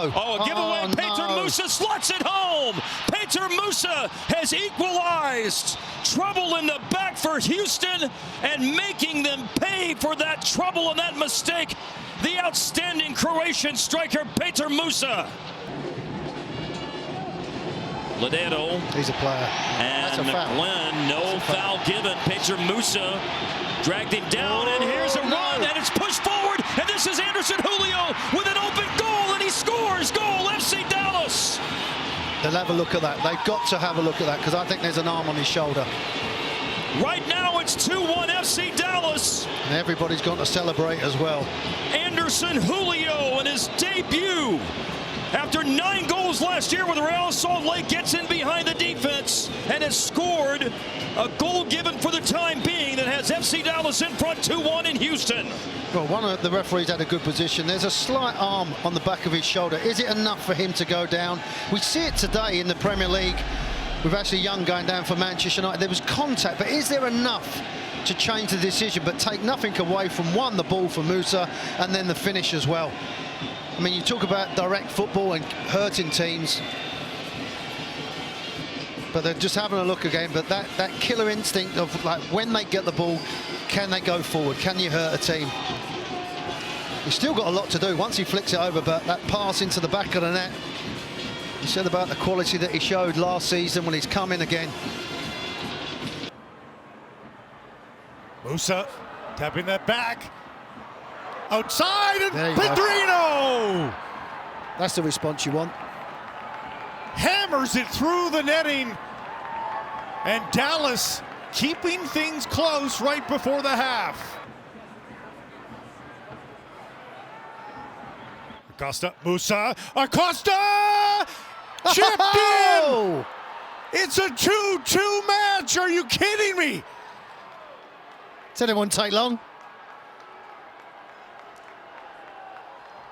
no. Oh, a giveaway. Petar Musa slots it home. Petar Musa has equalized. Trouble in the back for Houston and making them pay for that trouble and that mistake. The outstanding Croatian striker, Petar Musa. Ladero. He's a player. And McGlenn, no foul given. Petar Musa dragged him down, and here's a run, and it's pushed forward, and this is Anderson Julio with an open goal, and he scores. Goal, FC Dallas. They'll have a look at that. They've got to have a look at that, because I think there's an arm on his shoulder. Right now, it's 2-1 FC Dallas. And everybody's gone to celebrate as well. Anderson Julio in his debut. After 9 goals last year with Real Salt Lake, gets in behind the defense and has scored a goal given for the time being that has FC Dallas in front 2-1 in Houston. Well, one of the referees had a good position. There's a slight arm on the back of his shoulder. Is it enough for him to go down? We see it today in the Premier League with Ashley Young going down for Manchester United. There was contact, but is there enough to change the decision but take nothing away from, one, the ball for Musa, and then the finish as well? I mean, you talk about direct football and hurting teams, but they're just having a look again. But that killer instinct of, like, when they get the ball, can they go forward? Can you hurt a team? He's still got a lot to do once he flicks it over, but that pass into the back of the net, you said about the quality that he showed last season when he's come in again. Musa tapping that back. Outside, and Pedrino! That's the response you want. Hammers it through the netting. And Dallas keeping things close right before the half. Acosta, Musa, Acosta! Chipped in! It's a 2-2 match, are you kidding me? Said it wouldn't take long.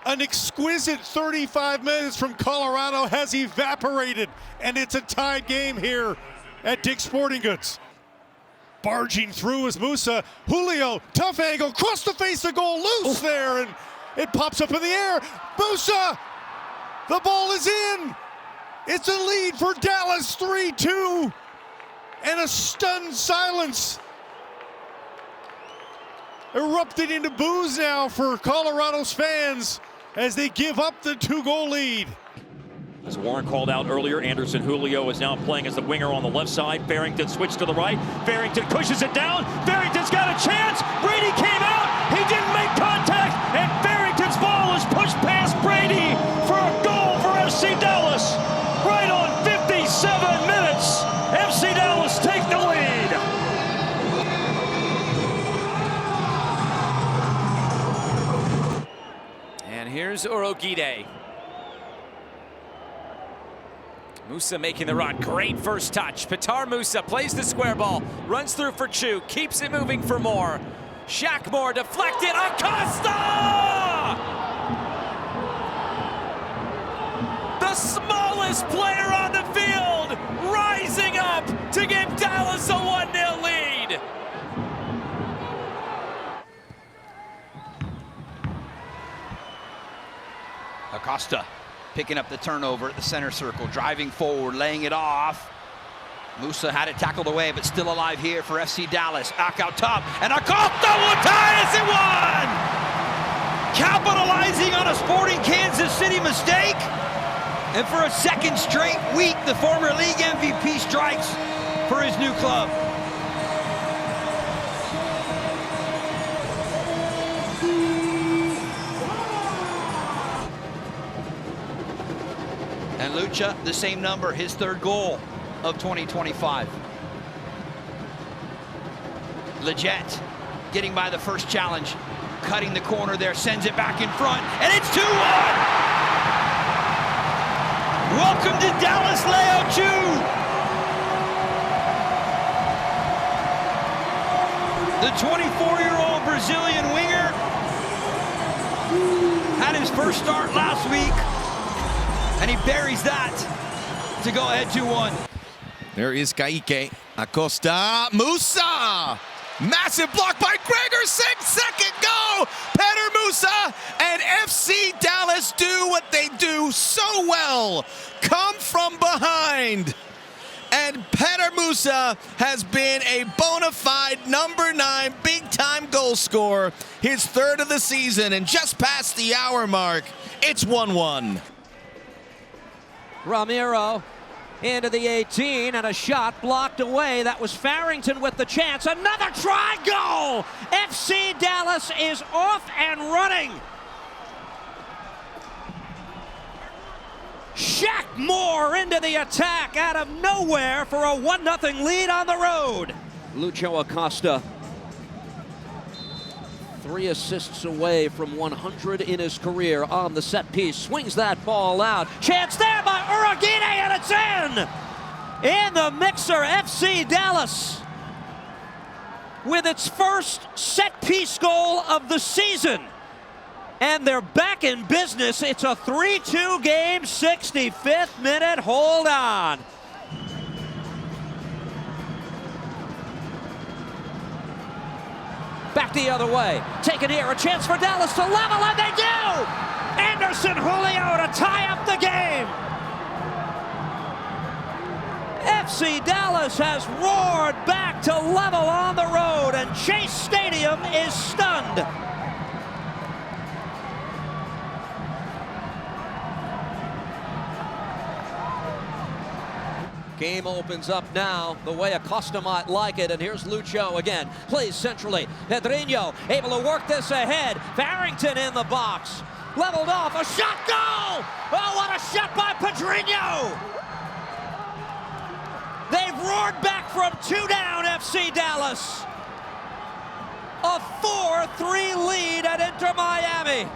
An exquisite 35 minutes from Colorado has evaporated, and it's a tied game here at Dick's Sporting Goods. Barging through is Musa. Julio, tough angle, cross the face of goal, loose there, and it pops up in the air. Musa, the ball is in. It's a lead for Dallas, 3-2, and a stunned silence erupted into boos now for Colorado's fans as they give up the 2-goal lead. As Warren called out earlier, Anderson Julio is now playing as the winger on the left side. Farrington switched to the right. Farrington pushes it down. Farrington's got a chance. Brady came out. He didn't make contact. And Farrington's ball is pushed past Brady for a goal for FC Dallas. Right on 57 minutes. FC Dallas take the lead. Here's Orogide. Musa making the run. Great first touch. Petar Musa plays the square ball. Runs through for Chu. Keeps it moving for Moore. Shackmore deflected. Acosta! The smallest player on the field rising up to give Dallas a 1-0 lead. Acosta picking up the turnover at the center circle, driving forward, laying it off. Musa had it tackled away, but still alive here for FC Dallas. Ak out top, and Acosta will tie us at 1! Capitalizing on a Sporting Kansas City mistake. And for a second straight week, the former league MVP strikes for his new club. And Lucha, the same number, his 3rd goal of 2025. Leggett getting by the first challenge, cutting the corner there, sends it back in front, and it's 2-1! Welcome to Dallas, Leo Chu! The 24-year-old Brazilian winger had his first start last week, and he buries that to go ahead 2-1. There is Kaique. Acosta. Musa! Massive block by Gregerson. Second goal! Petar Musa and FC Dallas just do what they do so well, come from behind. And Petar Musa has been a bona fide number 9 big-time goal scorer, his 3rd of the season, and just past the hour mark, it's 1-1. Ramiro into the 18, and a shot blocked away. That was Farrington with the chance. Another try, goal! FC Dallas is off and running. Shaq Moore into the attack out of nowhere for a 1-0 lead on the road. Lucho Acosta, 3 assists away from 100 in his career on the set piece. Swings that ball out. Chance there by Uragine, and it's in! In the mixer, FC Dallas with its first set piece goal of the season. And they're back in business. It's a 3-2 game, 65th minute. Hold on. Back the other way. Taken here, a chance for Dallas to level, and they do! Anderson Julio to tie up the game. FC Dallas has roared back to level on the road, and Chase Stadium is stunned. Game opens up now the way Acosta might like it, and here's Lucho again. Plays centrally. Pedrinho able to work this ahead. Farrington in the box. Leveled off. A shot, goal! Oh, what a shot by Pedrinho! They've roared back from 2 down, FC Dallas. A 4-3 lead at Inter Miami.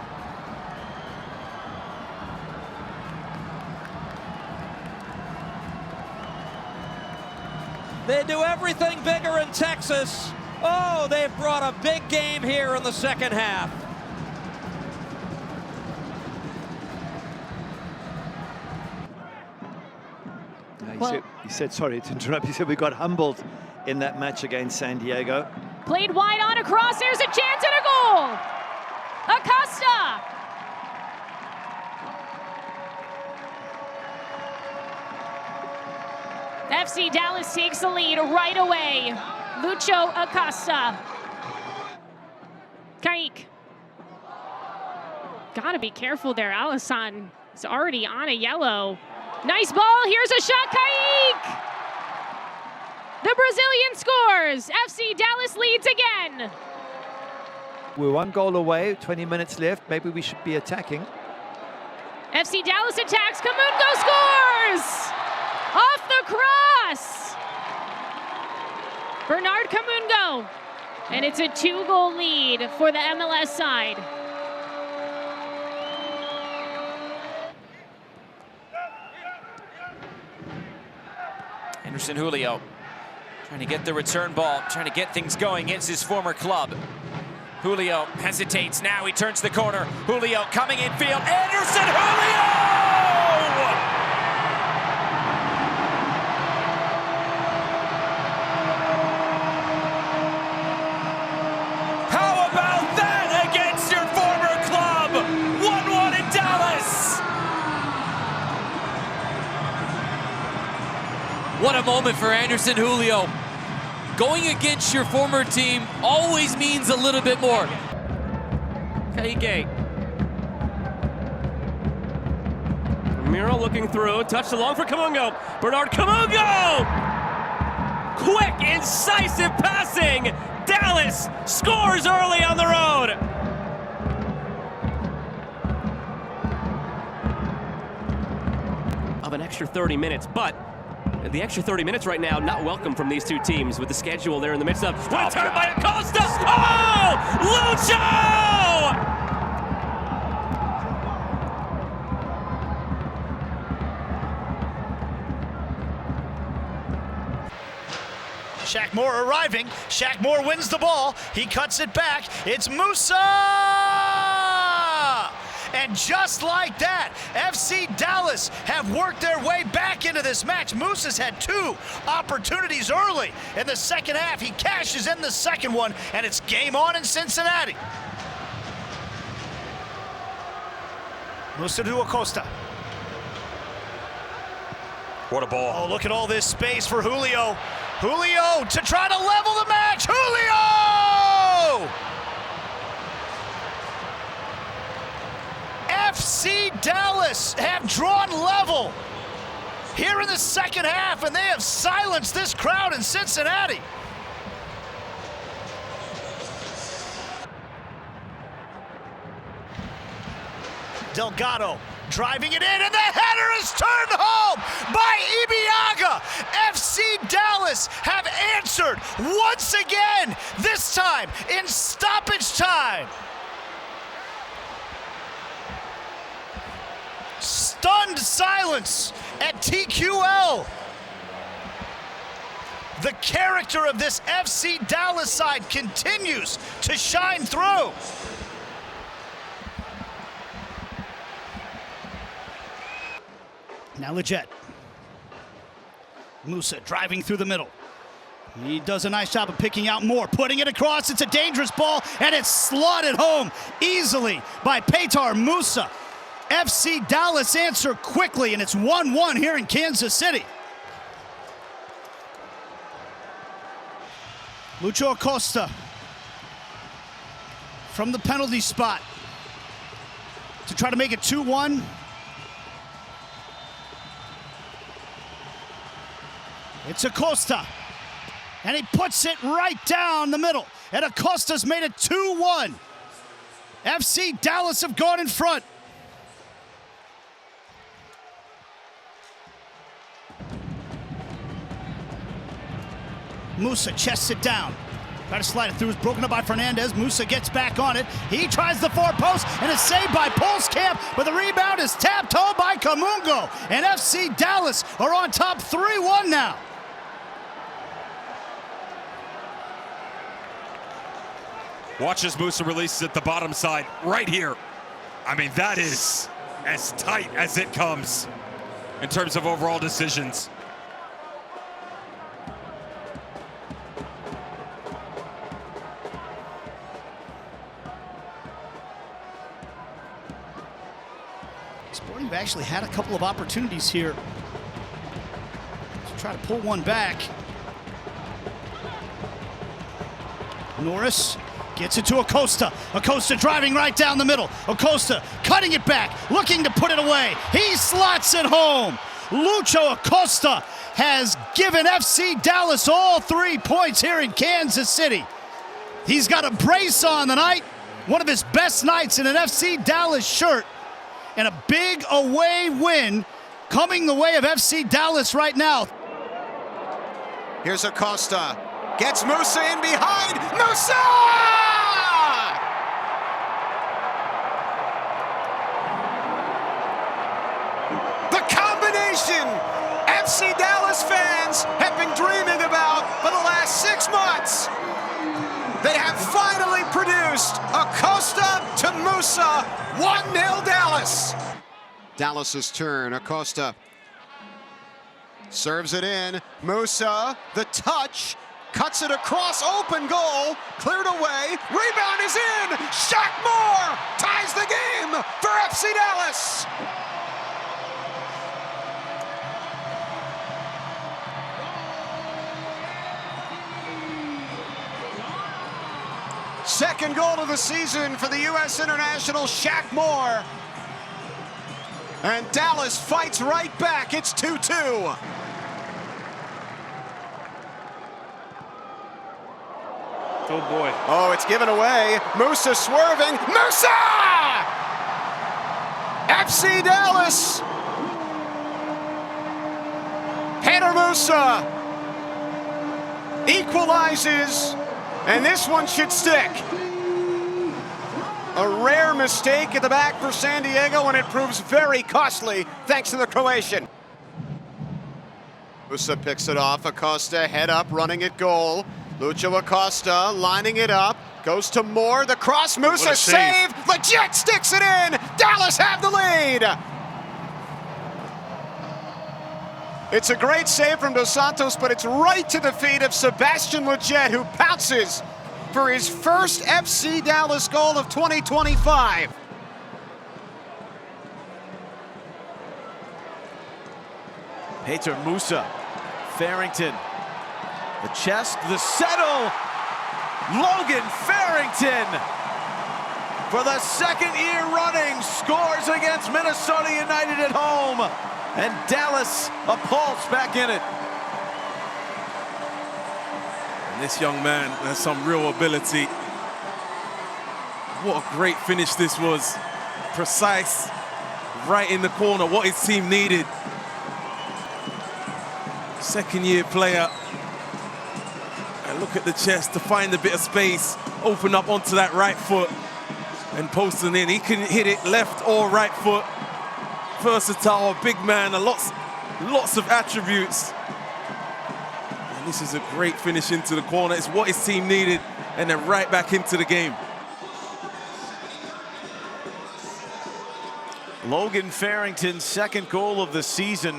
They do everything bigger in Texas. Oh, they've brought a big game here in the second half. He said, sorry to interrupt, he said we got humbled in that match against San Diego. Played wide on a cross, there's a chance and a goal! Acosta! FC Dallas takes the lead right away. Lucho Acosta. Kaik. Gotta be careful there. Alisson is already on a yellow. Nice ball. Here's a shot. Kaik! The Brazilian scores. FC Dallas leads again. We're 1 goal away, 20 minutes left. Maybe we should be attacking. FC Dallas attacks. Kamungo scores! Off the cross! Bernard Kamungo. And it's a 2-goal lead for the MLS side. Anderson Julio trying to get the return ball, trying to get things going against his former club. Julio hesitates, now he turns the corner. Julio coming in field, Anderson Julio! How about that against your former club? 1-1 in Dallas. What a moment for Anderson Julio. Going against your former team always means a little bit more. Kaike. Ramiro looking through, touched along for Kamungo. Bernard Kamungo! Quick, incisive passing. Dallas scores early on the road. Of an extra 30 minutes, but the extra 30 minutes right now not welcome from these two teams with the schedule they're in the midst of. What a turn by Acosta! Oh! Lucho! Shaq Moore arriving. Shaq Moore wins the ball. He cuts it back. It's Musa! And just like that, FC Dallas have worked their way back into this match. Musa's had 2 opportunities early in the second half. He cashes in the second one, and it's game on in Cincinnati. Musa to Acosta. What a ball. Oh, look at all this space for Julio. Julio to try to level the match. Julio! FC Dallas have drawn level here in the second half, and they have silenced this crowd in Cincinnati. Delgado driving it in, and the header is turned home by Ibiaga. FC Dallas have answered once again, this time in stoppage time. Stunned silence at TQL. The character of this FC Dallas side continues to shine through. Now Leggett. Musa driving through the middle. He does a nice job of picking out Moore, putting it across. It's a dangerous ball, and it's slotted home easily by Petar Musa. FC Dallas answer quickly, and it's 1-1 here in Kansas City. Lucho Acosta from the penalty spot to try to make it 2-1. It's Acosta, and he puts it right down the middle, and Acosta's made it 2-1. FC Dallas have gone in front. Musa chests it down. Try to slide it through. It's broken up by Fernandez. Musa gets back on it. He tries the far post, and is saved by Polskamp, but the rebound is tapped home by Kamungo. And FC Dallas are on top 3-1 now. Watch as Musa releases at the bottom side right here. I mean, that is as tight as it comes in terms of overall decisions. Sporting actually had a couple of opportunities here to try to pull one back. Norris gets it to Acosta. Acosta driving right down the middle. Acosta cutting it back, looking to put it away. He slots it home. Lucho Acosta has given FC Dallas all 3 points here in Kansas City. He's got a brace on tonight, one of his best nights in an FC Dallas shirt, and a big away win coming the way of FC Dallas right now. Here's Acosta. Gets Musa in behind. Musa! The combination FC Dallas fans have been dreaming about for the last 6 months. They have finally produced Acosta to Musa. 1-0 Dallas. Dallas's turn. Acosta serves it in. Musa, the touch. Cuts it across, open goal, cleared away, rebound is in, Shaq Moore ties the game for FC Dallas. Second goal of the season for the U.S. international, Shaq Moore. And Dallas fights right back, it's 2-2. Oh boy. Oh, it's given away. Musa swerving. Musa! FC Dallas. Petar Musa equalizes, and this one should stick. A rare mistake at the back for San Diego, and it proves very costly thanks to the Croatian. Musa picks it off. Acosta head up, running at goal. Lucho Acosta lining it up, goes to Moore, the cross, Musa save, Leggett sticks it in, Dallas have the lead. It's a great save from Dos Santos, but it's right to the feet of Sebastian Leggett, who pounces for his first FC Dallas goal of 2025. Petar Musa, Farrington, the chest, the settle. Logan Farrington, for the second year running, scores against Minnesota United at home. And Dallas, a pulse back in it. And this young man has some real ability. What a great finish this was. Precise, right in the corner, what his team needed. Second-year player. And look at the chest to find a bit of space, open up onto that right foot and posting in. He can hit it left or right foot. Versatile, big man, lots of attributes. And this is a great finish into the corner. It's what his team needed, and then right back into the game. Logan Farrington's second goal of the season.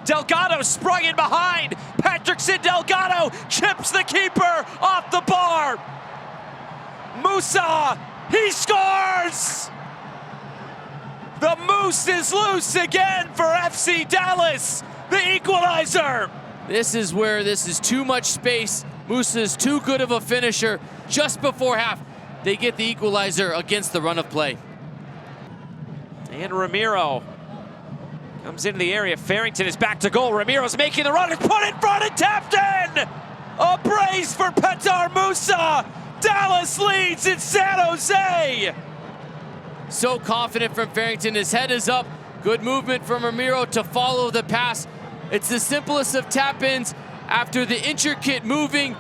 Delgado sprung in behind. Patrickson Delgado chips the keeper off the bar. Musa, he scores! The Moose is loose again for FC Dallas, the equalizer. This is where this is too much space. Musa is too good of a finisher. Just before half, they get the equalizer against the run of play. And Ramiro comes into the area. Farrington is back to goal. Ramiro's making the run. It's put in front and tapped in. A brace for Petar Musa. Dallas leads in San Jose. So confident from Farrington. His head is up. Good movement from Ramiro to follow the pass. It's the simplest of tap-ins after the intricate moving.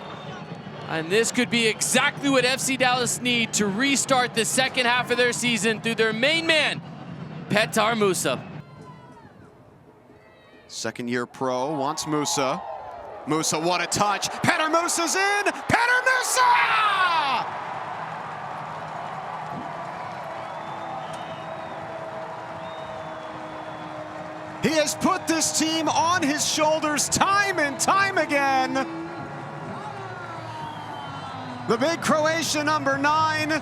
And this could be exactly what FC Dallas need to restart the second half of their season through their main man, Petar Musa. Second-year pro wants Musa. Musa, what a touch. Petar Musa's in. Petar Musa! He has put this team on his shoulders time and time again. The big Croatian number 9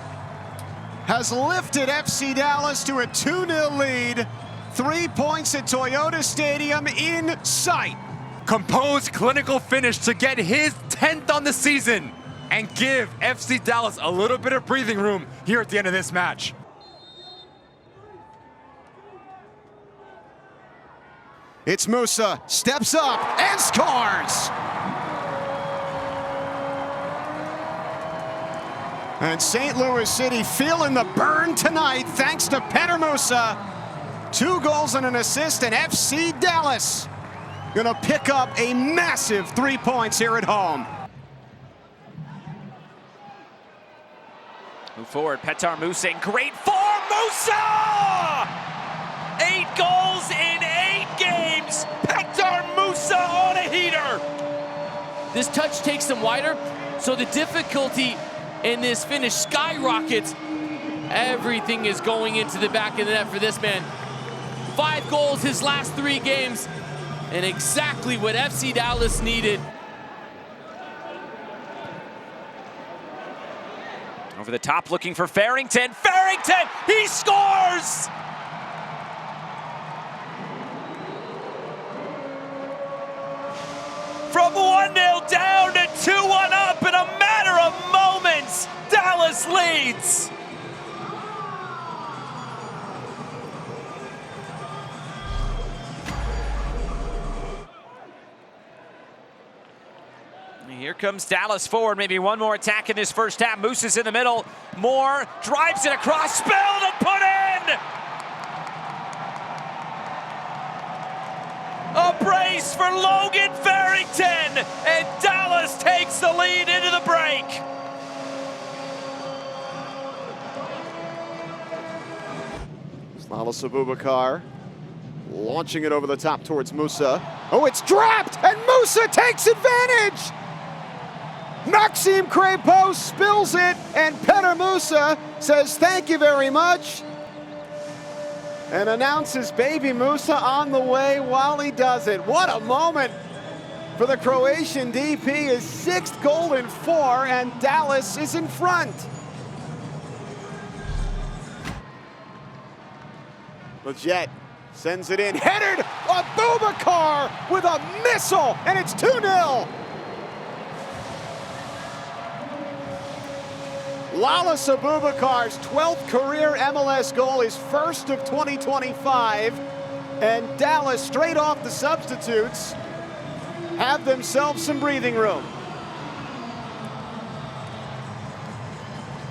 has lifted FC Dallas to a 2-0 lead. 3 points at Toyota Stadium in sight. Composed, clinical finish to get his 10th on the season and give FC Dallas a little bit of breathing room here at the end of this match. It's Musa, steps up and scores! And St. Louis City feeling the burn tonight thanks to Petar Musa. 2 goals and an assist, and FC Dallas gonna pick up a massive 3 points here at home. Move forward, Petar Musa in great form. Musa! 8 goals in 8 games. Petar Musa on a heater. This touch takes them wider, so the difficulty in this finish skyrockets. Everything is going into the back of the net for this man. 5 goals his last 3 games, and exactly what FC Dallas needed. Over the top looking for Farrington. Farrington, he scores! From 1-0 down to 2-1 up in a matter of moments, Dallas leads. Here comes Dallas forward, maybe one more attack in this first half. Musa's in the middle, Moore drives it across, spilled and put in! A brace for Logan Farrington, and Dallas takes the lead into the break. Slavis Abubakar launching it over the top towards Musa. Oh, it's dropped, and Musa takes advantage! Maxime Crépeau spills it, and Petar Musa says thank you very much and announces baby Musa on the way while he does it. What a moment for the Croatian DP, his 6th goal in 4, and Dallas is in front. Leggett sends it in, headed, Abubakar with a missile, and it's 2-0. Lalas Abubakar's 12th career MLS goal, his first of 2025, and Dallas, straight off the substitutes, have themselves some breathing room.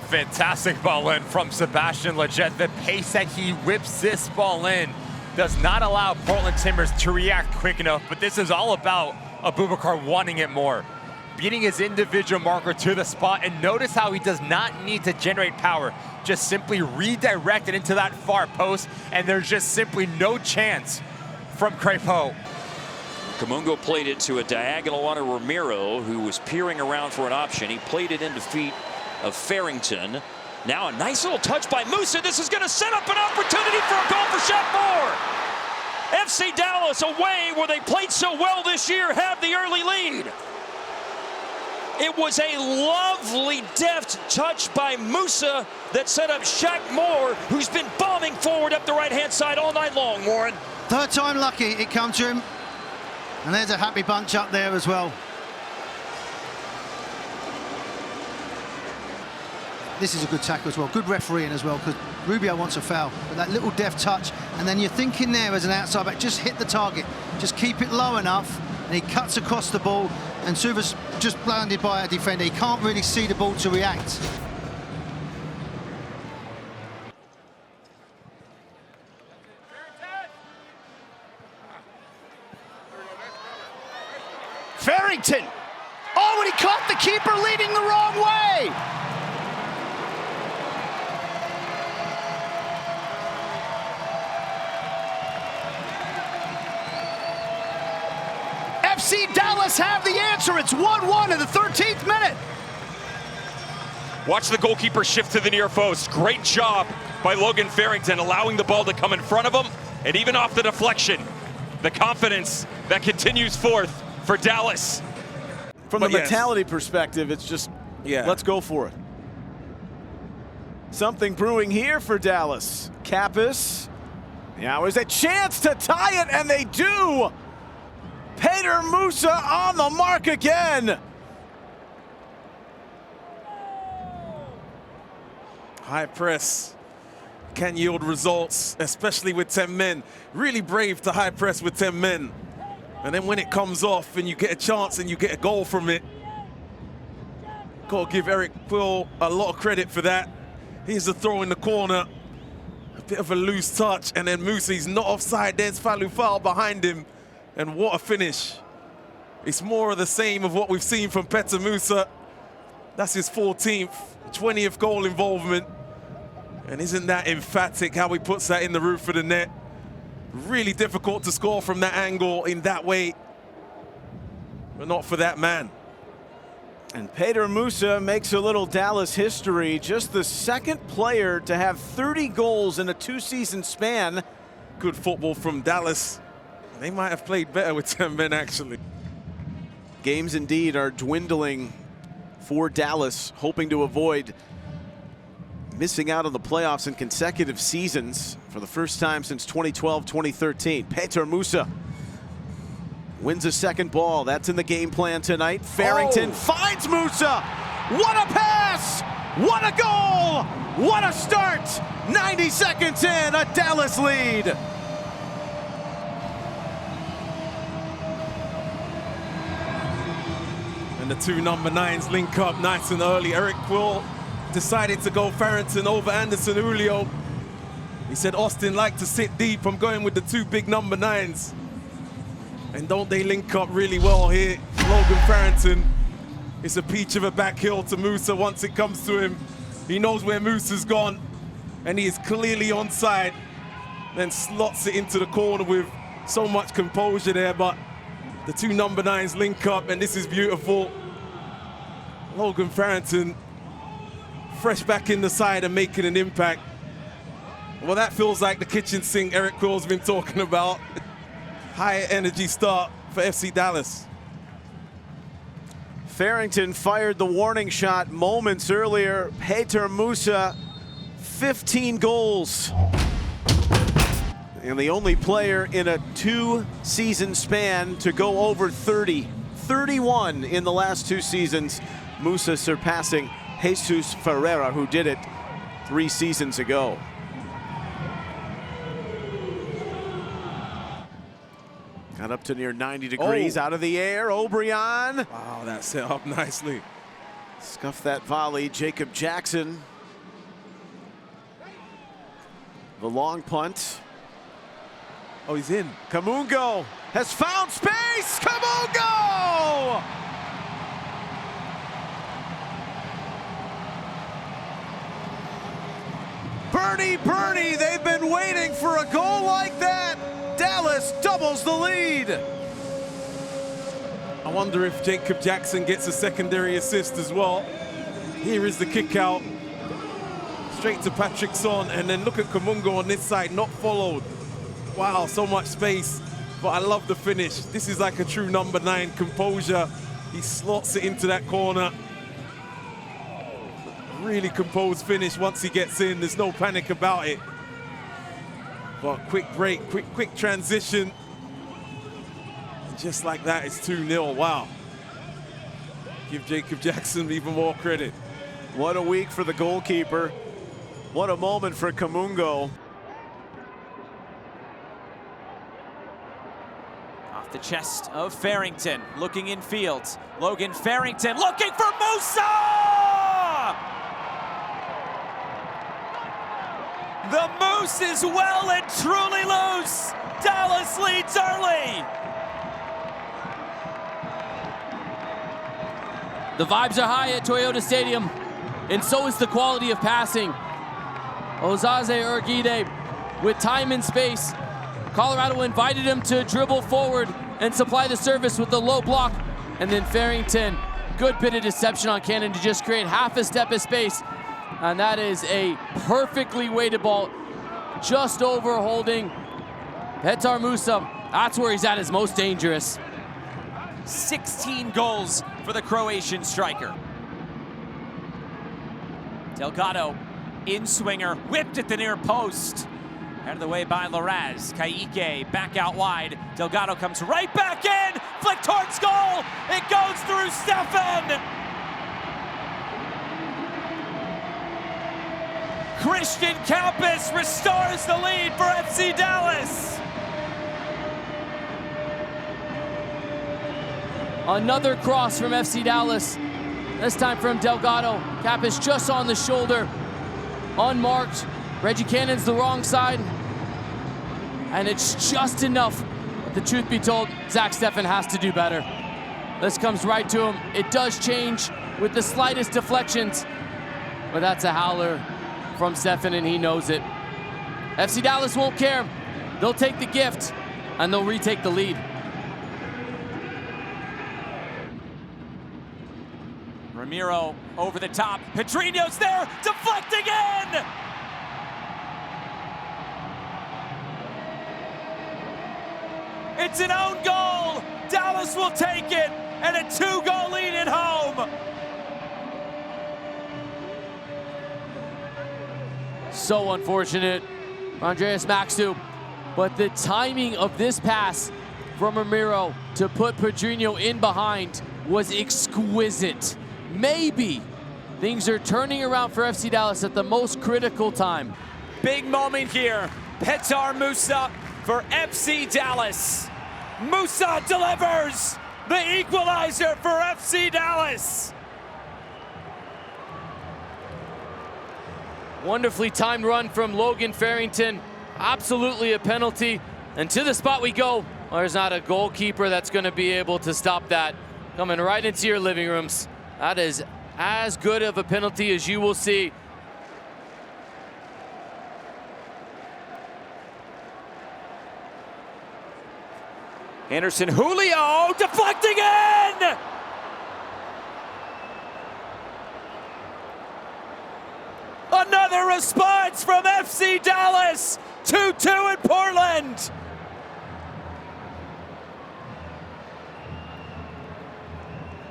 Fantastic ball in from Sebastian Leggett. The pace that he whips this ball in does not allow Portland Timbers to react quick enough, but this is all about Abubakar wanting it more. Beating his individual marker to the spot, and notice how he does not need to generate power. Just simply redirect it into that far post, and there's just simply no chance from Crepeau. Kamungo played it to a diagonal on Ramiro, who was peering around for an option. He played it into feet of Farrington. Now a nice little touch by Musa. This is going to set up an opportunity for a goal for Shaq. FC Dallas, away where they played so well this year, have the early lead. It was a lovely, deft touch by Musa that set up Shaq Moore, who's been bombing forward up the right-hand side all night long, Warren. Third time lucky it comes to him. And there's a happy bunch up there as well. This is a good tackle as well. Good refereeing as well, because Rubio wants a foul. But that little deft touch, and then you're thinking there as an outside back, just hit the target. Just keep it low enough, and he cuts across the ball, and Suva's just blinded by a defender. He can't really see the ball to react. Farrington. Oh, and he caught the keeper leading the wrong way. FC Dallas have the answer. It's 1-1 in the 13th minute. Watch the goalkeeper shift to the near post. Great job by Logan Farrington, allowing the ball to come in front of him, and even off the deflection. The confidence that continues forth for Dallas. From the mentality perspective, it's just, let's go for it. Something brewing here for Dallas. Kappas. Now is a chance to tie it, and they do. Petar Musa on the mark again. High press can yield results, especially with 10 men. Really brave to high press with 10 men. And then when it comes off and you get a chance and you get a goal from it, got to give Eric Quill a lot of credit for that. Here's the throw in the corner. A bit of a loose touch, and then Musa, he's not offside. There's Falufal behind him. And what a finish. It's more of the same of what we've seen from Petar Musa. That's his 14th, 20th goal involvement. And isn't that emphatic how he puts that in the roof of the net? Really difficult to score from that angle in that way, but not for that man. And Petar Musa makes a little Dallas history. Just the second player to have 30 goals in a two-season span. Good football from Dallas. They might have played better with 10 men, actually. Games indeed are dwindling for Dallas, hoping to avoid missing out on the playoffs in consecutive seasons for the first time since 2012-2013. Petar Musa wins a second ball. That's in the game plan tonight. Farrington finds Musa. What a pass! What a goal! What a start! 90 seconds in, a Dallas lead. And the two number 9s link up nice and early. Eric Quill decided to go Farrington over Anderson Julio. He said, Austin like to sit deep. I'm going with the two big number 9s. And don't they link up really well here? Logan Farrington. It's a peach of a back heel to Musa once it comes to him. He knows where Musa's gone, and he is clearly onside. Then slots it into the corner with so much composure there, but the two number 9s link up, and this is beautiful. Logan Farrington, fresh back in the side and making an impact. Well, that feels like the kitchen sink Eric Quill's been talking about. High energy start for FC Dallas. Farrington fired the warning shot moments earlier. Petar Musa, 15 goals. And the only player in a 2-season span to go over 30. 31 in the last 2 seasons. Musa surpassing Jesus Ferreira, who did it 3 seasons ago. Got up to near 90 degrees out of the air. O'Brien. Wow, that set up nicely. Scuffed that volley. Jacob Jackson. The long punt. Oh, he's in. Kamungo has found space. Kamungo! Bernie, they've been waiting for a goal like that. Dallas doubles the lead. I wonder if Jacob Jackson gets a secondary assist as well. Here is the kick out. Straight to Patrick Son, and then look at Kamungo on this side, not followed. Wow, so much space, but I love the finish. This is like a true number 9 composure. He slots it into that corner. Really composed finish once he gets in. There's no panic about it. But quick break, quick transition. And just like that, it's 2-0. Wow. Give Jacob Jackson even more credit. What a week for the goalkeeper. What a moment for Kamungo. Off the chest of Farrington, looking in field. Logan Farrington looking for Musa! The Moose is well and truly loose. Dallas leads early. The vibes are high at Toyota Stadium, and so is the quality of passing. Ozaze Urguide with time and space. Colorado invited him to dribble forward and supply the service with the low block. And then Farrington, good bit of deception on Cannon to just create half a step of space. And that is a perfectly weighted ball, just over holding Petar Musa. That's where he's at his most dangerous. 16 goals for the Croatian striker. Delgado, in-swinger, whipped at the near post. Out of the way by Larraz. Kaique back out wide. Delgado comes right back in. Flick towards goal. It goes through Stefan. Christian Campus restores the lead for FC Dallas. Another cross from FC Dallas. This time from Delgado. Campus just on the shoulder. Unmarked. Reggie Cannon's the wrong side. And it's just enough. But the truth be told, Zach Steffen has to do better. This comes right to him. It does change with the slightest deflections. But that's a howler from Steffen, and he knows it. FC Dallas won't care. They'll take the gift, and they'll retake the lead. Ramiro over the top. Pedrinho's there, deflecting in! It's an own goal. Dallas will take it, and a 2-goal lead at home. So unfortunate, Andreas Maxtu. But the timing of this pass from Ramiro to put Pedrinho in behind was exquisite. Maybe things are turning around for FC Dallas at the most critical time. Big moment here. Petar Musa for FC Dallas. Musa delivers the equalizer for FC Dallas. Wonderfully timed run from Logan Farrington. Absolutely a penalty. And to the spot we go. There's not a goalkeeper that's going to be able to stop that. Coming right into your living rooms. That is as good of a penalty as you will see. Anderson Julio deflecting in! Another response from FC Dallas. 2-2 in Portland.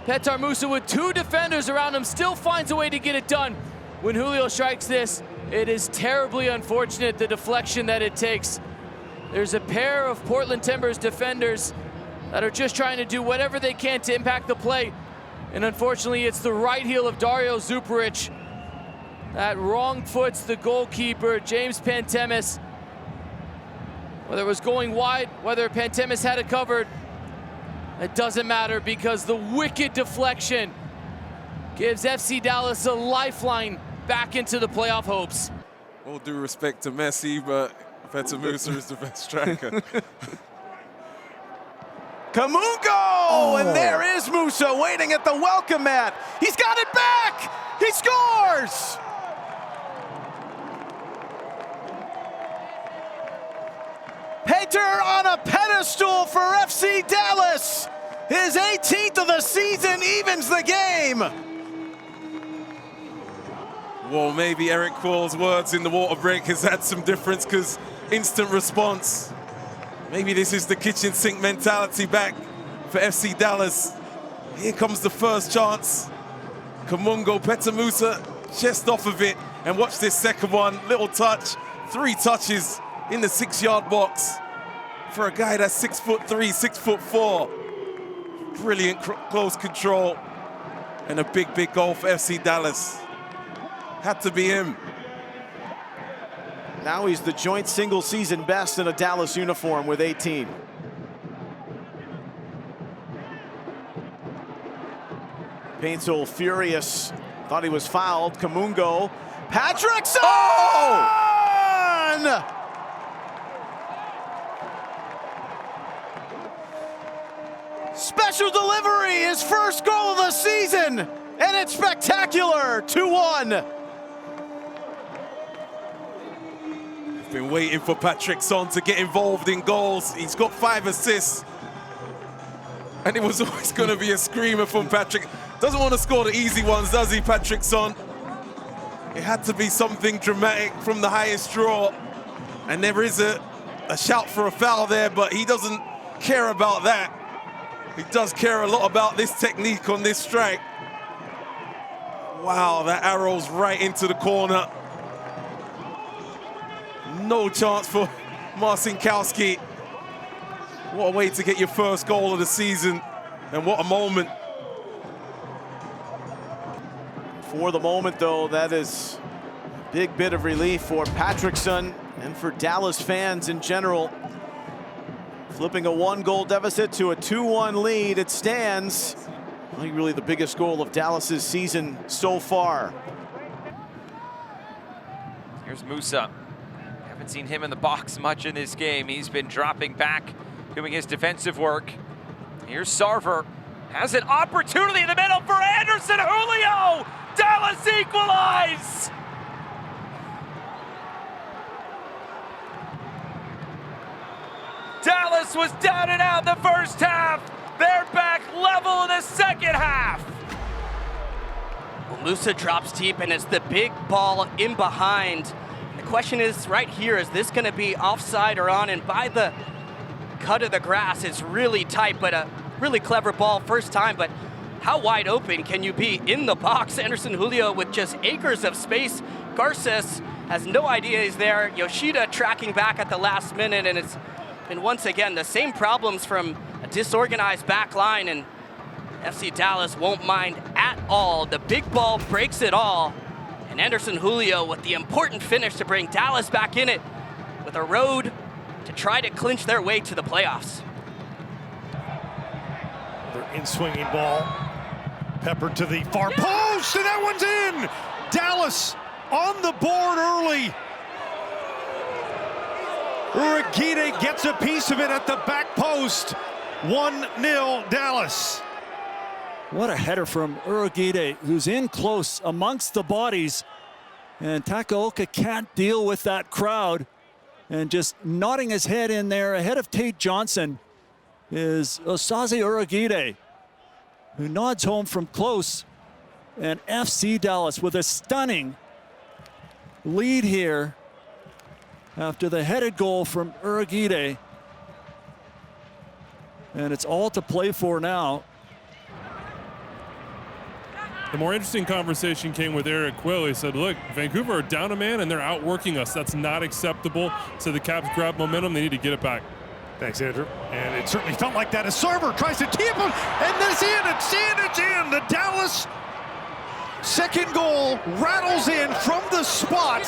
Petar Musa with 2 defenders around him still finds a way to get it done. When Julio strikes this, it is terribly unfortunate the deflection that it takes. There's a pair of Portland Timbers defenders that are just trying to do whatever they can to impact the play. And unfortunately, it's the right heel of Dario Zuparic that wrong foots the goalkeeper, James Pantemis. Whether it was going wide, whether Pantemis had it covered, it doesn't matter because the wicked deflection gives FC Dallas a lifeline back into the playoff hopes. All due respect to Messi, but Petar Musa is the best striker. Kamungo! And there is Musa waiting at the welcome mat. He's got it back! He scores! Petar on a pedestal for FC Dallas. His 18th of the season evens the game. Well, maybe Eric Quill's words in the water break has had some difference because instant response. Maybe this is the kitchen sink mentality back for FC Dallas. Here comes the first chance. Kamungo, Petar Musa, chest off of it. And watch this second one, little touch, 3 touches in the 6-yard box for a guy that's 6'3", 6'4". Brilliant close control and a big, big goal for FC Dallas. Had to be him. Now he's the joint single season best in a Dallas uniform with 18. Paintsel furious, thought he was fouled. Kamungo, Patrickson! Oh! Special delivery, his first goal of the season, and it's spectacular, 2-1. Been waiting for Patrickson to get involved in goals. He's got 5 assists. And it was always going to be a screamer from Patrick. Doesn't want to score the easy ones, does he, Patrickson? It had to be something dramatic from the highest draw. And there is a shout for a foul there, but he doesn't care about that. He does care a lot about this technique on this strike. Wow, that arrow's right into the corner. No chance for Marcinkowski. What a way to get your first goal of the season, and what a moment. For the moment, though, that is a big bit of relief for Patrickson and for Dallas fans in general. Flipping a 1-goal deficit to a 2-1 lead, it stands. I think really the biggest goal of Dallas's season so far. Here's Musa. Haven't seen him in the box much in this game. He's been dropping back, doing his defensive work. Here's Sarver. Has an opportunity in the middle for Anderson Julio! Dallas equalize! Dallas was down and out the first half. They're back level in the second half. Well, Musa drops deep, and it's the big ball in behind. The question is right here, is this going to be offside or on? And by the cut of the grass, it's really tight, but a really clever ball first time. But how wide open can you be in the box? Anderson Julio with just acres of space. Garces has no idea he's there. Yoshida tracking back at the last minute, and it's been once again the same problems from a disorganized back line, and FC Dallas won't mind at all. The big ball breaks it all. And Anderson Julio with the important finish to bring Dallas back in it with a road to try to clinch their way to the playoffs. Another in-swinging ball. Peppered to the far post, and that one's in! Dallas on the board early. Uragide gets a piece of it at the back post. 1-0 Dallas. What a header from Uragide, who's in close amongst the bodies. And Takaoka can't deal with that crowd. And just nodding his head in there ahead of Tate Johnson is Osaze Uragide, who nods home from close. And FC Dallas with a stunning lead here after the headed goal from Uragide. And it's all to play for now. The more interesting conversation came with Eric Quill. He said, look, Vancouver are down a man and they're outworking us. That's not acceptable. So the Caps grab momentum. They need to get it back. Thanks, Andrew. And it certainly felt like that. A server tries to tee him, and it's in. The Dallas second goal rattles in from the spot.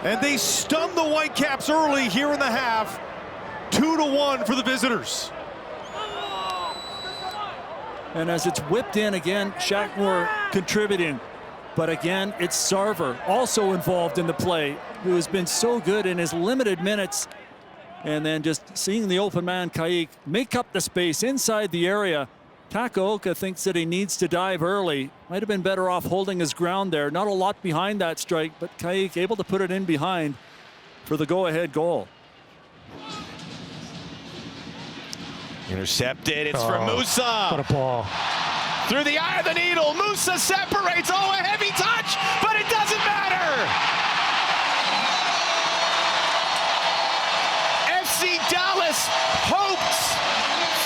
And they stun the Whitecaps early here in the half. 2-1 for the visitors. And as it's whipped in again, Shackmore contributing. But again, it's Sarver also involved in the play, who has been so good in his limited minutes. And then just seeing the open man, Kaik, make up the space inside the area. Takaoka thinks that he needs to dive early. Might have been better off holding his ground there. Not a lot behind that strike, but Kaik able to put it in behind for the go-ahead goal. Intercepted, it's from Musa. What a ball. Through the eye of the needle, Musa separates. Oh, a heavy touch, but it doesn't matter. FC Dallas hoped,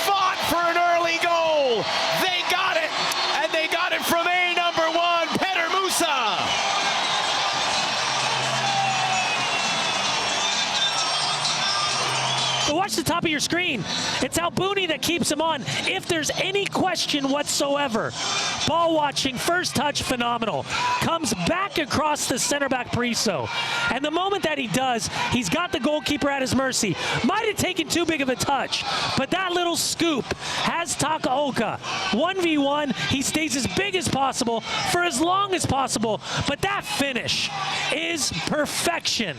fought for an early goal. They got it, and they got it from number 1, Petar Musa. But watch the top of your screen. It's Albuni that keeps him on, if there's any question whatsoever. Ball watching, first touch, phenomenal. Comes back across the center back Priso. And the moment that he does, he's got the goalkeeper at his mercy. Might have taken too big of a touch, but that little scoop has Takaoka. 1v1, he stays as big as possible for as long as possible, but that finish is perfection.